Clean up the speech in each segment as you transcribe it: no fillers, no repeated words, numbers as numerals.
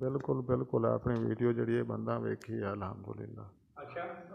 ਬਿਲਕੁਲ ਬਿਲਕੁਲ ਆਪਣੀ ਵੀਡੀਓ ਜਿਹੜੀ ਇਹ ਬੰਦਾ ਵੇਖੀ ਹੈ ਅਲਹਮਦੁਲਿਲਾ। ਅੱਛਾ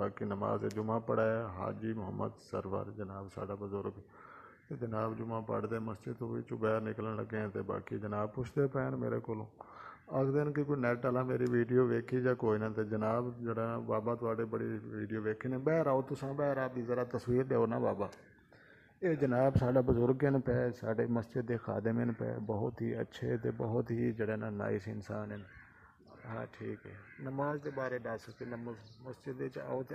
ਬਾਕੀ ਨਮਾਜ਼ ਜੁਮਾ ਪੜ੍ਹਾਇਆ ਹਾਜੀ ਮੁਹੰਮਦ ਸਰਵਰ ਜਨਾਬ ਸਾਡਾ ਬਜ਼ੁਰਗ ਤੇ ਜਨਾਬ ਜੁਮਾ ਪੜ੍ਹਦੇ ਮਸਜਿਦ ਤੋਂ ਵਿੱਚੋਂ ਬਾਹਰ ਨਿਕਲਣ ਲੱਗੇ ਤੇ ਬਾਕੀ ਜਨਾਬ ਪੁੱਛਦੇ ਪਏ ਨੇ ਮੇਰੇ ਕੋਲੋਂ ਆਖਦੇ ਨੇ ਕਿ ਕੋਈ ਨੈਟ ਵਾਲਾ ਮੇਰੀ ਵੀਡੀਓ ਵੇਖੀ ਜਾਂ ਕੋਈ ਨਾ। ਤੇ ਜਨਾਬ ਜਿਹੜਾ ਬਾਬਾ ਤੁਹਾਡੇ ਬੜੀ ਵੀਡੀਓ ਵੇਖੀ ਨੇ ਬਾਹਰ ਆਓ ਤੁਸੀਂ ਬਾਹਰ ਆ ਵੀ ਜ਼ਰਾ ਤਸਵੀਰ ਦਿਓ ਨਾ ਬਾਬਾ। ਇਹ ਜਨਾਬ ਸਾਡਾ ਬਜ਼ੁਰਗ ਨੇ ਪਏ ਸਾਡੇ ਮਸਜਿਦ ਦੇ ਖਾਦਮ ਨੇ ਪਏ ਬਹੁਤ ਹੀ ਅੱਛੇ ਤੇ ਬਹੁਤ ਹੀ ਜਿਹੜੇ ਨਾ ਨਾਈਸ ਇਨਸਾਨ ਨੇ। ਹਾਂ ਠੀਕ ਹੈ ਨਮਾਜ਼ ਦੇ ਬਾਰੇ ਦੱਸ ਕਿ ਮਸਜਿਦ ਵਿੱਚ ਆਓ ਤੇ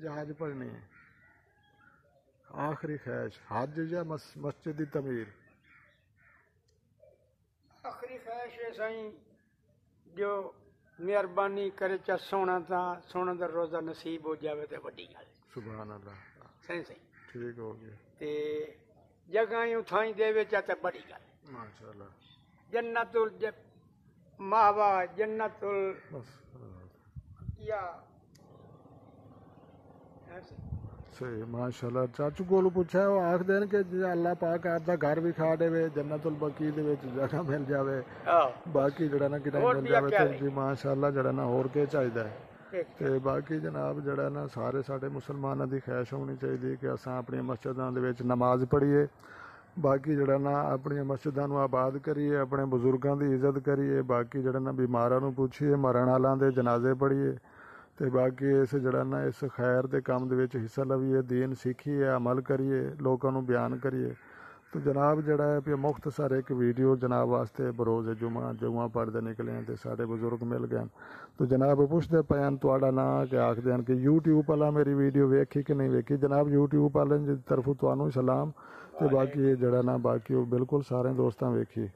ਜਾਂ ਹਜ ਪੜ੍ਹਨੀ ਹੈ। آخری خواہش حج یا مسجد کی تعمیر؟ آخری خواہش ہے سائیں جو مہربانی کرے چا سونا دا روزہ نصیب ہو جاوے تے وڈی گل سبحان اللہ صحیح ٹھیک ہو گیا تے جگہیں اتھائیں دے وچ تے بڑی گل ماشاءاللہ جنت المأوا جنت یا صحیح ماشاء اللہ چاچو کو پوچھا وہ آخ دین کہ اللہ پاک آپ دا گھر بھی کھا دے جنت البقیع دے وچ جگہ مل جاوے باقی جڑا نا کتنے مل جاوے تے جی ماشاء اللہ جڑا نا اور کے چاہیدا ہے تے باقی جناب جڑا نا سارے ساڈے مسلماناں دی خواہش ہونی چاہیے کہ اساں اپنی مسجداں دے وچ نماز پڑھیے باقی جڑا نا اپنی مسجداں نو آباد کریے اپنے بزرگاں دی عزت کریے باقی جڑا نا بیماراں نو پوچھیے مرن والاں دے جنازے پڑھیے تے باقی اس جڑا نا اس خیر دے کام دے وچ حصہ لویے دین سیکھیے عمل کریے لوکاں نو بیان کریے۔ تو جناب جڑا ہے کہ مختصر ایک ویڈیو جناب واسطے بروز جمعہ پڑھدے نکلے ہیں تے سارے بزرگ مل گئے تو جناب پوچھدے پے ہیں تہاڈا نام کہ آکھدے ہیں کہ یوٹیوب والا میری ویڈیو ویکھی کہ نہیں ویکھی۔ جناب یوٹیوب والے دی طرفوں تانوں سلام تے باقی جڑا نا باقی بالکل سارے دوستاں ویکھی۔